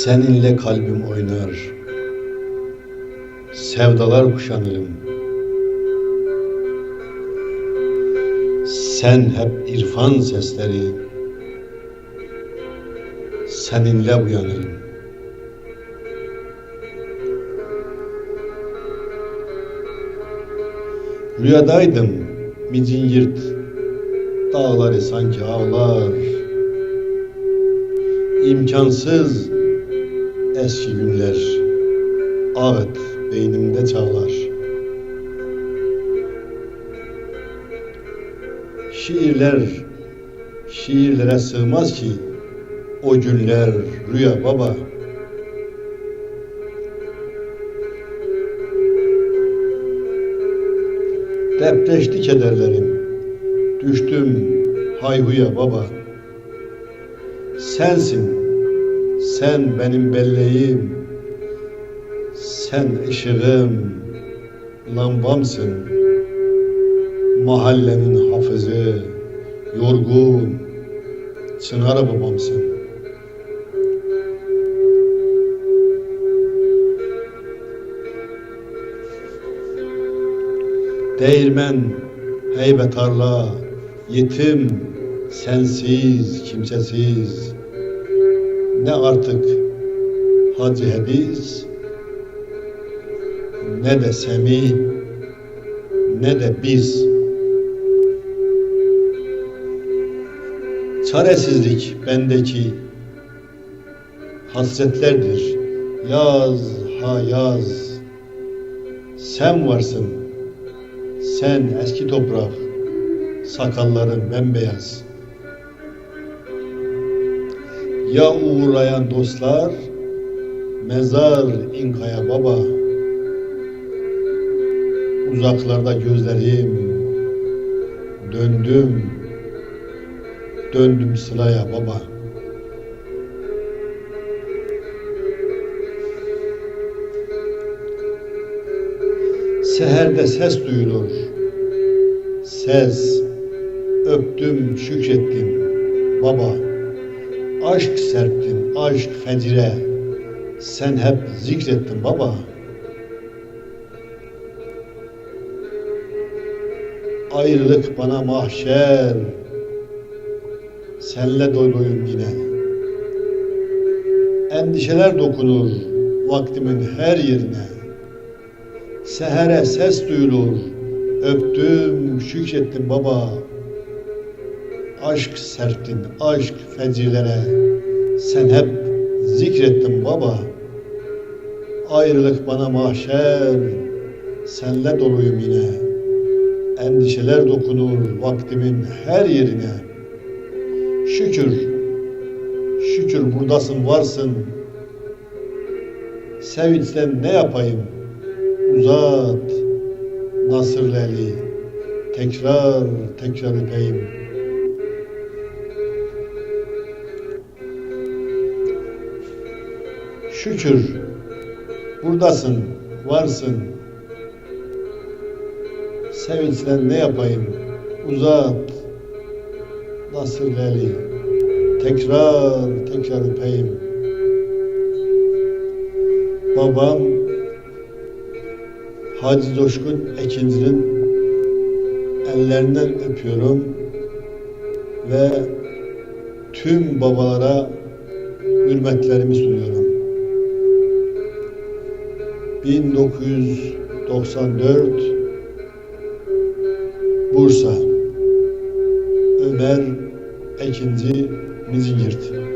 Seninle kalbim oynar, sevdalar kuşanırım. Sen hep irfan sesleri, seninle uyanırım. Rüyadaydım Mincinyırt, dağları sanki ağlar. İmkansız eski günler, ağıt beynimde çağlar. Şiirlere sığmaz ki o günler rüya baba. Depreşti kederlerim, düştüm hayhuya baba. Sensin, sen benim belleğim, sen ışığım, lambamsın. Mahallenin hafızı, yorgun, çınar babamsın. Değirmen, heybe tarla, yetim, sensiz, kimsesiz. Ne artık Hacı Hediz, ne de Semih, ne de biz. Çaresizlik bendeki hasretlerdir. Yaz ha yaz, sen varsın. Sen eski toprak, sakalların bembeyaz. Ya uğurlayan dostlar, mezar inkaya baba. Uzaklarda gözlerim, döndüm sıraya baba. Seherde ses duyulur, ses, öptüm, şükrettim baba. Aşk serptin, aşk fecire, sen hep zikrettin baba. Ayrılık bana mahşer, senle doluyum yine. Endişeler dokunur vaktimin her yerine. Sehere ses duyulur, öptüm, şükrettim baba. Aşk serptin, aşk fecirlere, sen hep zikrettin baba. Ayrılık bana mahşer, senle doluyum yine. Endişeler dokunur vaktimin her yerine. Şükür, şükür buradasın, varsın. Sevinçten ne yapayım? Uzat nasırlı eli, tekrar öpeyim. Şükür buradasın, varsın. Sevinçten ne yapayım? Uzat nasırlı eli, tekrar öpeyim. Babam Hacı Coşkun Ekinci'nin ellerinden öpüyorum ve tüm babalara hürmetlerimi sunuyorum. 1994 Bursa, Ömer Ekinci Mincinyırt.